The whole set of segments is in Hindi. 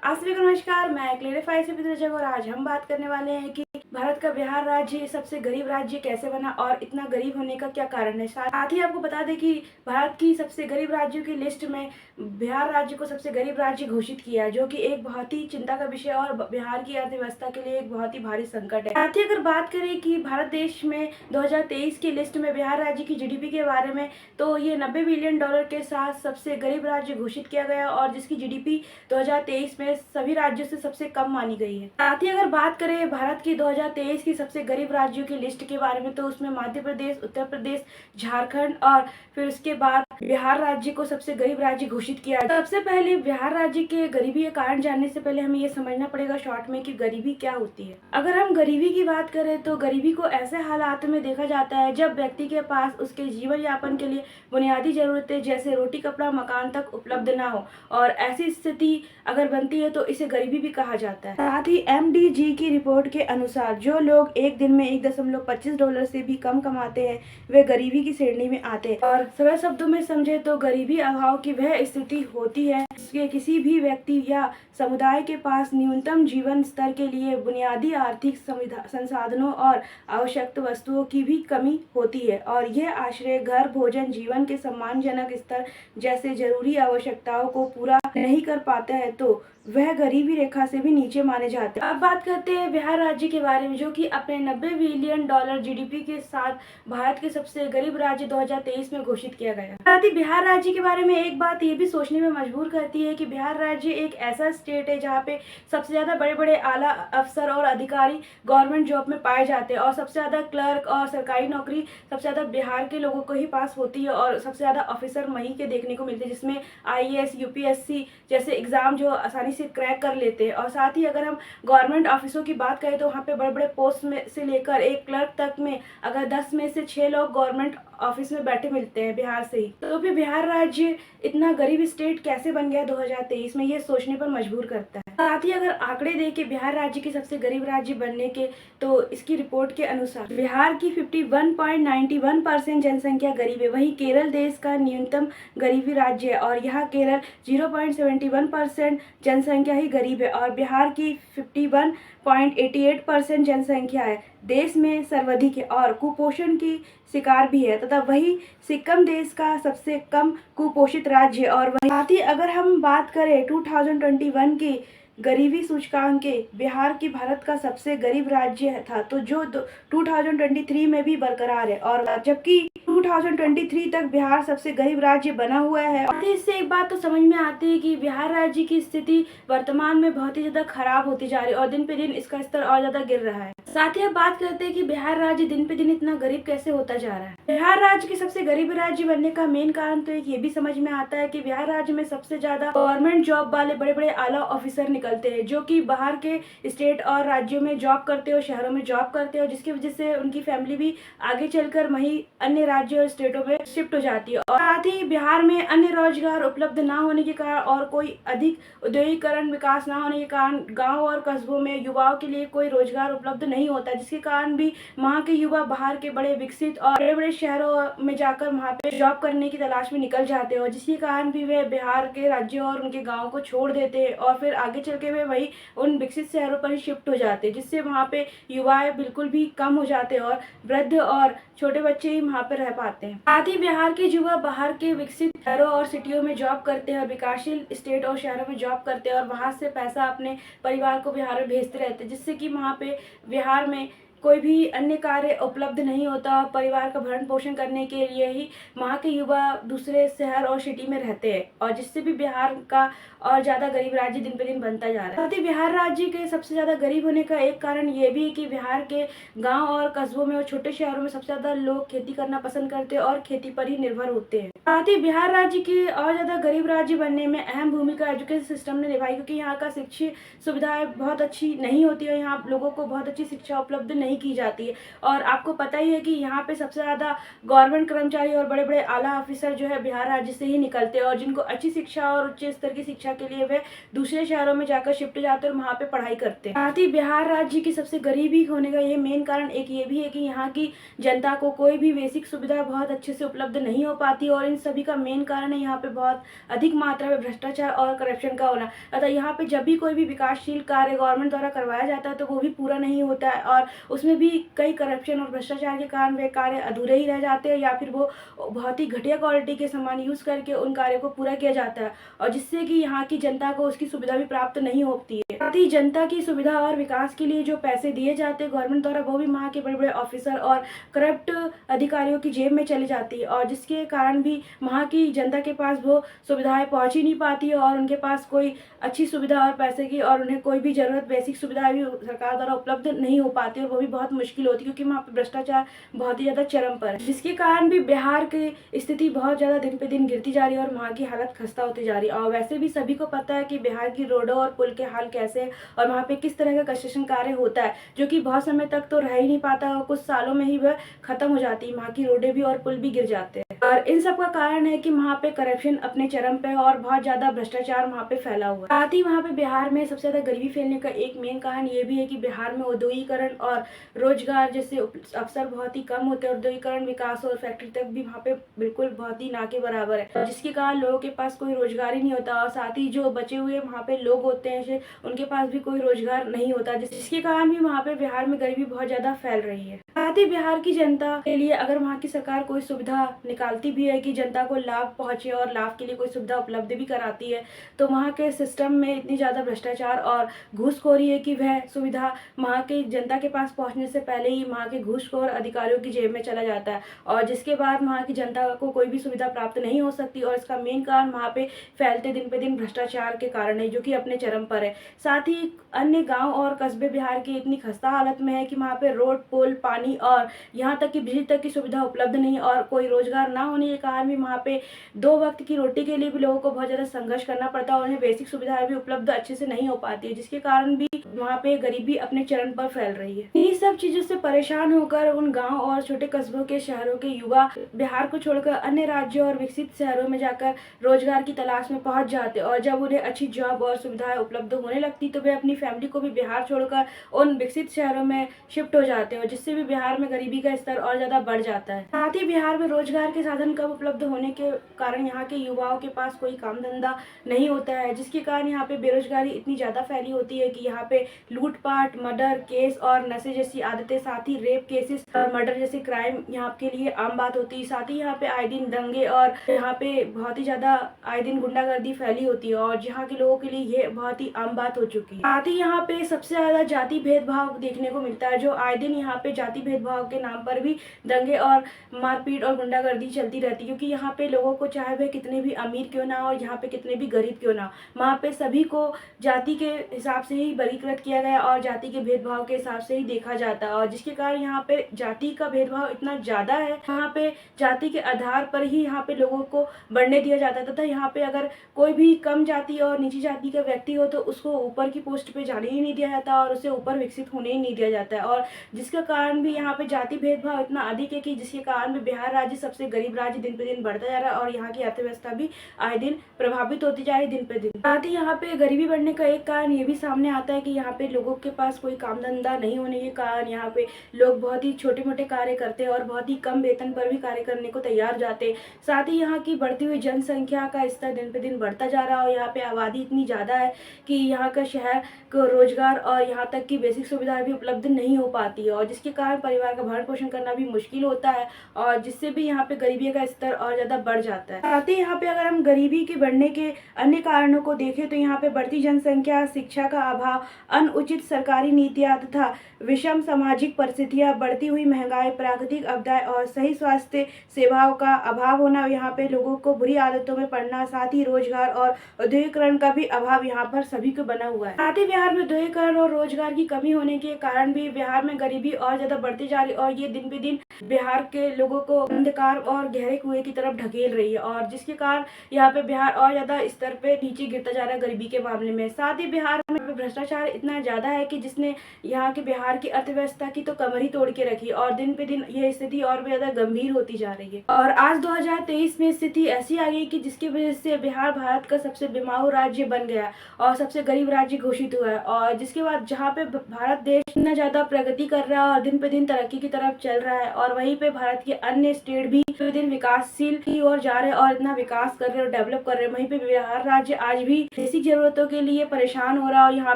आप सभी को नमस्कार। मैं क्लेरिफाई से पितृ जग और आज हम बात करने वाले हैं कि भारत का बिहार राज्य सबसे गरीब राज्य कैसे बना और इतना गरीब होने का क्या कारण है। साथ ही आपको बता दें कि भारत की सबसे गरीब राज्यों की लिस्ट में बिहार राज्य को सबसे गरीब राज्य घोषित किया है, जो कि एक बहुत ही चिंता का विषय और बिहार की अर्थव्यवस्था के लिए एक बहुत ही भारी संकट है। साथ ही अगर बात करें कि भारत देश में 2023 की लिस्ट में बिहार राज्य की जीडीपी के बारे में, तो ये 90 बिलियन डॉलर के साथ सबसे गरीब राज्य घोषित किया गया और जिसकी जीडीपी 2023 में सभी राज्यों से सबसे कम मानी गई है। साथ ही अगर बात करें भारत की 2023 की सबसे गरीब राज्यों की लिस्ट के बारे में, तो उसमें मध्य प्रदेश, उत्तर प्रदेश, झारखंड और फिर उसके बाद बिहार राज्य को सबसे गरीब राज्य घोषित किया। सबसे पहले बिहार राज्य के गरीबी के कारण जानने से पहले हमें ये समझना पड़ेगा शॉर्ट में कि गरीबी क्या होती है। अगर हम गरीबी की बात करें तो गरीबी को ऐसे हालात में देखा जाता है जब व्यक्ति के पास उसके जीवन यापन के लिए बुनियादी जरूरतें जैसे रोटी, कपड़ा, मकान तक उपलब्ध ना हो, और ऐसी स्थिति अगर बनती है तो इसे गरीबी भी कहा जाता है। साथ ही MDG की रिपोर्ट के अनुसार जो लोग एक दिन में $1.25 से भी कम कमाते हैं वे गरीबी की श्रेणी में आते हैं। और सरल शब्दों में समझे तो गरीबी अभाव की वह स्थिति होती है जिसके किसी भी व्यक्ति या समुदाय के पास न्यूनतम जीवन स्तर के लिए बुनियादी आर्थिक संसाधनों और आवश्यक वस्तुओं की भी कमी होती है, और यह आश्रय, घर, भोजन, जीवन के सम्मानजनक स्तर जैसे जरूरी आवश्यकताओं को पूरा नहीं कर पाता है, तो वह गरीबी रेखा से भी नीचे माने जाते हैं। अब बात करते हैं बिहार राज्य के बारे में, जो कि अपने 90 बिलियन डॉलर जीडीपी के साथ भारत के सबसे गरीब राज्य 2023 में घोषित किया गया। साथ ही बिहार राज्य के बारे में एक बात ये भी सोचने में मजबूर करती है कि बिहार राज्य एक ऐसा स्टेट है जहाँ पे सबसे ज्यादा बड़े बड़े आला अफसर और अधिकारी गवर्नमेंट जॉब में पाए जाते हैं, और सबसे ज्यादा क्लर्क और सरकारी नौकरी सबसे ज्यादा बिहार के लोगों को ही पास होती है, और सबसे ज्यादा ऑफिसर वहीं के देखने को मिलते हैं जिसमें IAS, UPSC जैसे एग्जाम जो आसानी से क्रैक कर लेते हैं। और साथ ही अगर हम गवर्नमेंट ऑफिसों की बात करें तो वहाँ पे बड़े बड़े पोस्ट में से लेकर एक क्लर्क तक में अगर 10 में से 6 लोग गवर्नमेंट ऑफिस में बैठे मिलते हैं बिहार से ही। तो भी बिहार राज्य इतना गरीब स्टेट कैसे बन गया 2023 में, ये सोचने पर मजबूर करता है। साथ ही अगर आंकड़े देखें बिहार राज्य के सबसे गरीब राज्य बनने के, तो इसकी रिपोर्ट के अनुसार बिहार की 51.91% जनसंख्या गरीब है। वहीं केरल देश का न्यूनतम गरीबी राज्य है और यहाँ केरल 0.71% जनसंख्या ही गरीब है, और बिहार की 51.88% जनसंख्या है देश में सर्वाधिक है और कुपोषण की शिकार भी है, तथा वही सिक्किम देश का सबसे कम कुपोषित राज्य है। और वही साथ ही अगर हम बात करें 2021 की गरीबी सूचकांक के, बिहार की भारत का सबसे गरीब राज्य था, तो जो 2023 में भी बरकरार है, और जबकि 2023 तक बिहार सबसे गरीब राज्य बना हुआ है। और इससे एक बात तो समझ में आती है कि बिहार राज्य की स्थिति वर्तमान में बहुत ही ज्यादा खराब होती जा रही है और दिन पे दिन इसका स्तर और ज्यादा गिर रहा है। साथ ही अब बात करते हैं कि बिहार राज्य दिन पे दिन इतना गरीब कैसे होता जा रहा है। बिहार राज्य के सबसे गरीब राज्य बनने का मेन कारण तो एक ये भी समझ में आता है कि बिहार राज्य में सबसे ज्यादा गवर्नमेंट जॉब वाले बड़े बड़े आला ऑफिसर निकलते हैं, जो कि बाहर के स्टेट और राज्यों में जॉब करते हो, शहरों में जॉब करते हो, जिसकी वजह से उनकी फैमिली भी आगे चलकर वहीं अन्य राज्यों और स्टेटों में शिफ्ट हो जाती है। और साथ ही बिहार में अन्य रोजगार उपलब्ध ना होने के कारण और कोई अधिक औद्योगिकरण विकास ना होने के कारण गाँव और कस्बों में युवाओं के लिए कोई रोजगार उपलब्ध नहीं होता, जिसके कारण भी वहाँ के युवा बाहर के बड़े विकसित और बड़े बड़े शहरों में जाकर वहाँ पे जॉब करने की तलाश में निकल जाते हैं, और जिसके कारण भी वे बिहार के राज्यों और उनके गाँव को छोड़ देते हैं और फिर आगे चल के वे वही उन विकसित शहरों पर ही शिफ्ट हो जाते हैं, जिससे वहाँ पे युवाएं बिल्कुल भी कम हो जाते हैं और वृद्ध और छोटे बच्चे ही वहाँ पे रह पाते हैं। साथ ही बिहार के युवा बाहर के विकसित शहरों और सिटियों में जॉब करते हैं, विकासशील स्टेट और शहरों में जॉब करते हैं और वहाँ से पैसा अपने परिवार को बिहार में भेजते रहते हैं, जिससे कि वहाँ पे बिहार में कोई भी अन्य कार्य उपलब्ध नहीं होता। परिवार का भरण पोषण करने के लिए ही वहाँ के युवा दूसरे शहर और सिटी में रहते हैं, और जिससे भी बिहार का और ज़्यादा गरीब राज्य दिन पे दिन बनता जा रहा है। साथ ही बिहार राज्य के सबसे ज़्यादा गरीब होने का एक कारण ये भी है कि बिहार के गांव और कस्बों में और छोटे शहरों में सबसे ज़्यादा लोग खेती करना पसंद करते हैं और खेती पर ही निर्भर होते हैं। साथ ही बिहार राज्य के और ज़्यादा गरीब राज्य बनने में अहम भूमिका एजुकेशन सिस्टम ने निभाई, क्योंकि यहाँ का शिक्षा सुविधाएं बहुत अच्छी नहीं होती है, यहाँ लोगों को बहुत अच्छी शिक्षा उपलब्ध नहीं नहीं की जाती है। और आपको पता ही है कि यहाँ पे सबसे ज़्यादा गवर्नमेंट कर्मचारी और बड़े-बड़े आला ऑफिसर जो है बिहार राज्य से ही निकलते हैं, और जिनको अच्छी शिक्षा और उच्च स्तर की शिक्षा के लिए वे दूसरे शहरों में जाकर शिफ्ट जाते हैं और वहाँ पे पढ़ाई करते हैं। साथ ही बिहार राज्य की सबसे गरीबी होने का ये मेन कारण एक ये भी है कि यहाँ की जनता को कोई भी बेसिक सुविधा बहुत अच्छे से उपलब्ध नहीं हो पाती, और इन सभी का मेन कारण है यहाँ पे बहुत अधिक मात्रा में भ्रष्टाचार और करप्शन का होना। अतः यहाँ पे जब भी कोई भी विकासशील कार्य गवर्नमेंट द्वारा करवाया जाता है तो वो भी पूरा नहीं होता है, और उसमें भी कई करप्शन और भ्रष्टाचार के कारण वे कार्य अधूरे ही रह जाते हैं, या फिर वो बहुत ही घटिया क्वालिटी के सामान यूज़ करके उन कार्यों को पूरा किया जाता है, और जिससे कि यहाँ की जनता को उसकी सुविधा भी प्राप्त नहीं होती है। साथ ही जनता की सुविधा और विकास के लिए जो पैसे दिए जाते हैं गवर्नमेंट द्वारा, वो भी वहाँ के बड़े बड़े ऑफिसर और करप्ट अधिकारियों की जेब में चली जाती है, और जिसके कारण भी वहाँ की जनता के पास वो सुविधाएं पहुँच ही नहीं पाती है, और उनके पास कोई अच्छी सुविधा और पैसे की और उन्हें कोई भी ज़रूरत बेसिक सुविधाएं भी सरकार द्वारा उपलब्ध नहीं हो पाती, और वो भी बहुत मुश्किल होती है, क्योंकि वहाँ पर भ्रष्टाचार बहुत ही ज़्यादा चरम पर है, जिसके कारण भी बिहार की स्थिति बहुत ज़्यादा दिन पे दिन गिरती जा रही है और वहाँ की हालत खस्ता होती जा रही है। और वैसे भी सभी को पता है कि बिहार की रोडों और पुल के हाल कैसे है, और वहाँ पे किस तरह का कंस्ट्रक्शन कार्य होता है, जो कि बहुत समय तक तो रह ही नहीं पाता और कुछ सालों में ही वह खत्म हो जाती है। वहाँ की रोडें भी और पुल भी गिर जाते हैं, और इन सब का कारण है कि वहाँ पे करप्शन अपने चरम पे और बहुत ज़्यादा भ्रष्टाचार वहाँ पे फैला हुआ है। साथ ही वहाँ पे बिहार में सबसे ज़्यादा गरीबी फैलने का एक मेन कारण ये भी है कि बिहार में औद्योगिकरण और रोजगार जैसे अवसर बहुत ही कम होते हैं। औद्योगिकरण, विकास और फैक्ट्री तक भी वहाँ पे बिल्कुल बहुत ही ना के बराबर है, जिसके कारण लोगों के पास कोई रोजगार ही नहीं होता, और साथ ही जो बचे हुए वहाँ पे लोग होते हैं उनके पास भी कोई रोजगार नहीं होता, जिसके कारण भी वहाँ पे बिहार में गरीबी बहुत ज़्यादा फैल रही है। साथ ही बिहार की जनता के लिए अगर वहाँ की सरकार कोई सुविधा निकालती भी है कि जनता को लाभ पहुँचे और लाभ के लिए कोई सुविधा उपलब्ध भी कराती है, तो वहाँ के सिस्टम में इतनी ज़्यादा भ्रष्टाचार और घूसखोरी है कि वह सुविधा वहाँ की जनता के पास पहुँचने से पहले ही वहाँ के घूसखोर अधिकारियों की जेब में चला जाता है, और जिसके बाद वहाँ की जनता को कोई भी सुविधा प्राप्त नहीं हो सकती, और इसका मेन कारण वहाँ पे फैलते दिन पे दिन भ्रष्टाचार के कारण है, जो कि अपने चरम पर है। साथ ही अन्य गांव और कस्बे बिहार की इतनी खस्ता हालत में है कि वहाँ पे रोड, पुल, पानी और यहाँ तक कि बिजली तक की सुविधा उपलब्ध नहीं, और कोई रोजगार ना होने के कारण भी वहाँ पे 2 वक्त की रोटी के लिए भी लोगों को बहुत ज़्यादा संघर्ष करना पड़ता है, और उन्हें बेसिक सुविधाएं भी उपलब्ध अच्छे से नहीं हो पाती है, जिसके कारण भी वहाँ पे गरीबी अपने चरम पर फैल रही है। इन्हीं सब चीज़ों से परेशान होकर उन गाँव और छोटे कस्बों के शहरों के युवा बिहार को छोड़कर अन्य राज्यों और विकसित शहरों में जाकर रोजगार की तलाश में पहुंच जाते, और जब उन्हें अच्छी जॉब और सुविधाएं उपलब्ध होने लगती तो वे अपनी फैमिली को भी बिहार छोड़कर उन विकसित शहरों में शिफ्ट हो जाते हैं, जिससे भी बिहार में गरीबी का स्तर और ज़्यादा बढ़ जाता है। साथ ही बिहार में रोजगार के साधन कम उपलब्ध होने के कारण यहाँ के युवाओं के पास कोई काम धंधा नहीं होता है, जिसके कारण यहाँ पे बेरोजगारी इतनी ज़्यादा फैली होती है कि यहाँ पे लूटपाट, मर्डर केस और नशे जैसी आदतें, साथ ही रेप केसेस और मर्डर जैसे क्राइम यहाँ के लिए आम बात होती है। साथ ही यहाँ पे आए दिन दंगे और यहाँ पे बहुत ही ज़्यादा आए दिन गुंडागर्दी फैली होती है, और यहाँ के लोगों के लिए ये बहुत ही आम बात हो चुकी है। साथ ही यहाँ पे सबसे ज़्यादा जाति भेदभाव देखने को मिलता है, जो आए दिन यहाँ पे जाति भेदभाव के नाम पर भी दंगे और मारपीट और गुंडागर्दी चलती रहती है, क्योंकि यहाँ पे लोगों को चाहे वे कितने भी अमीर क्यों ना हो और यहाँ पे कितने भी गरीब क्यों ना, वहाँ पे सभी को जाति के हिसाब से ही वर्गीकृत किया गया और जाति के भेदभाव के हिसाब से ही देखा जाता है, और जिसके कारण यहाँ पे जाति का भेदभाव इतना ज़्यादा है, यहाँ पे जाति के आधार पर ही यहाँ पे लोगों को बढ़ने दिया जाता है, तथा यहाँ पे अगर कोई भी कम जाति और नीची जाति का व्यक्ति हो तो उसको ऊपर की पोस्ट पे जाने ही नहीं दिया जाता और उसे ऊपर विकसित होने ही नहीं दिया जाता है, और जिसका कारण भी यहाँ पे जाति भेदभाव इतना अधिक है कि जिसके कारण भी बिहार राज्य सबसे गरीब राज्य दिन पे दिन बढ़ता जा रहा है, और यहाँ की अर्थव्यवस्था भी आए दिन प्रभावित होती जा रही दिन पे दिन। साथ ही यहाँ पे गरीबी बढ़ने का एक कारण ये भी सामने आता है कि यहाँ पे लोगों के पास कोई काम धंधा नहीं होने के कारण यहाँ पे लोग बहुत ही छोटे मोटे कार्य करते हैं और बहुत ही कम वेतन पर भी कार्य करने को तैयार जाते हैं। साथ ही यहाँ की बढ़ती हुई जनसंख्या का स्तर दिन पे दिन बढ़ता जा रहा है, और यहाँ पे आबादी इतनी ज़्यादा है कि यहाँ का शहर को रोजगार और यहाँ तक की बेसिक सुविधाएं भी उपलब्ध नहीं हो पाती है, और जिसके कारण परिवार का भरण पोषण करना भी मुश्किल होता है, और जिससे भी यहाँ पे गरीबी का स्तर और ज़्यादा बढ़ जाता है। साथ ही यहाँ पे अगर हम गरीबी के बढ़ने के अन्य कारणों को देखें तो यहाँ पे बढ़ती जनसंख्या, शिक्षा का अभाव, अनुचित सरकारी नीतियाँ तथा विषम सामाजिक परिस्थितियाँ, बढ़ती हुई महंगाई, प्राकृतिक आपदाएं और सही स्वास्थ्य सेवाओं का अभाव होना, यहाँ पे लोगों को बुरी आदतों में पड़ना, साथ ही रोजगार और औद्योगिकरण का भी अभाव यहाँ पर सभी को बना हुआ है। साथ ही बिहार में औद्योगिकरण और रोजगार की कमी होने के कारण भी बिहार में गरीबी और ज्यादा बढ़ती जा रही है, और ये दिन पे दिन बिहार के लोगों को अंधकार और गहरे कुएं की तरफ ढकेल रही है, और जिसके कारण यहाँ पे बिहार और ज्यादा स्तर पे नीचे गिरता जा रहा है गरीबी के मामले में। साथ ही बिहार में भ्रष्टाचार इतना ज़्यादा है कि जिसने यहाँ के बिहार की अर्थव्यवस्था की तो कमर ही तोड़ के रखी और दिन पे दिन ये स्थिति और भी ज़्यादा गंभीर होती जा रही है। और आज 2023 में स्थिति ऐसी आ गई कि जिसकी वजह से बिहार भारत का सबसे बिमाऊ राज्य बन गया और सबसे गरीब राज्य घोषित हुआ है। और जिसके बाद जहाँ पे भारत देश इतना ज़्यादा प्रगति कर रहा है और दिन पे दिन तरक्की की तरफ चल रहा है और वहीं पे भारत के अन्य स्टेट भी दिन पे दिन विकासशील की ओर जा रहे हैं और इतना विकास कर रहे हैं और डेवलप कर रहे हैं, वहीं पे बिहार राज्य आज भी बेसिक जरूरतों के लिए परेशान हो रहा है और यहाँ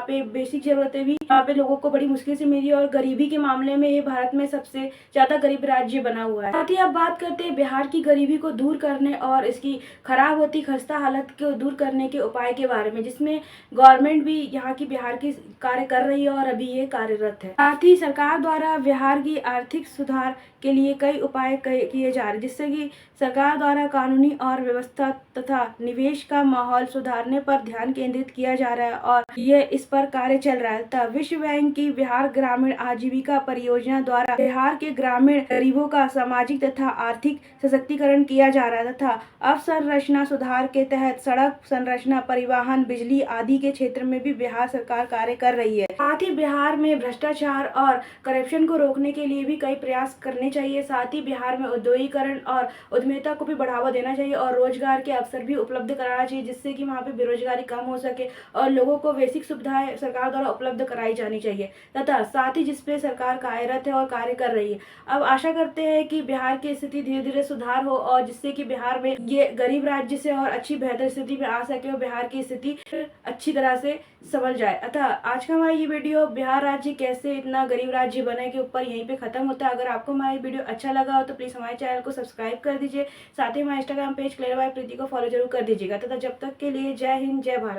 पे बेसिक जरूरतें भी यहाँ पे लोगों को बड़ी मुश्किल से मिली और गरीबी के मामले में ये भारत में सबसे ज्यादा गरीब राज्य बना हुआ है। साथ ही अब बात करते हैं बिहार की गरीबी को दूर करने और इसकी खराब होती खस्ता हालत को दूर करने के उपाय के बारे में, जिसमें गवर्नमेंट भी यहाँ की बिहार की कार्य कर रही है और अभी ये कार्यरत है। साथ ही सरकार द्वारा बिहार की आर्थिक सुधार के लिए कई उपाय किए जा रहे हैं, जिससे कि सरकार द्वारा कानूनी और व्यवस्था तथा निवेश का माहौल सुधारने पर ध्यान केंद्रित किया जा रहा है और ये इस पर कार्य चल रहा है। तथा विश्व बैंक की बिहार ग्रामीण आजीविका परियोजना द्वारा बिहार के ग्रामीण गरीबों का सामाजिक तथा आर्थिक सशक्तिकरण किया जा रहा है तथा अवसंरचना सुधार के तहत सड़क संरचना, परिवहन, बिजली आदि के क्षेत्र में भी बिहार सरकार कार्य कर रही है। साथ ही बिहार में भ्रष्टाचार और करप्शन को रोकने के लिए भी कई प्रयास करने चाहिए। साथ ही बिहार में औद्योगिकरण और उद्यमिता को भी बढ़ावा देना चाहिए और रोजगार के अवसर भी उपलब्ध कराना चाहिए, जिससे कि वहाँ पे बेरोजगारी कम हो सके और लोगों को बेसिक सुविधाएं सरकार द्वारा उपलब्ध कराई जानी चाहिए। तथा साथ ही जिसपे सरकार कार्यरत है और कार्य कर रही है। अब आशा करते हैं कि बिहार की स्थिति धीरे धीरे सुधार हो और जिससे कि बिहार में ये गरीब राज्य से और अच्छी बेहतर स्थिति में आ सके और बिहार की स्थिति अच्छी तरह से संभल जाए। अतः आज का हमारा ये वीडियो बिहार राज्य कैसे इतना गरीब राज्य बने के ऊपर यहीं पे खत्म होता है। अगर आपको हमारा ये वीडियो अच्छा लगा हो तो प्लीज हमारे चैनल को सब्सक्राइब कर दीजिए। साथ ही हमारे इंस्टाग्राम पेज क्लियर बाय प्रीति को फॉलो जरूर कर दीजिएगा। तथा जब तक के लिए जय हिंद, जय भारत।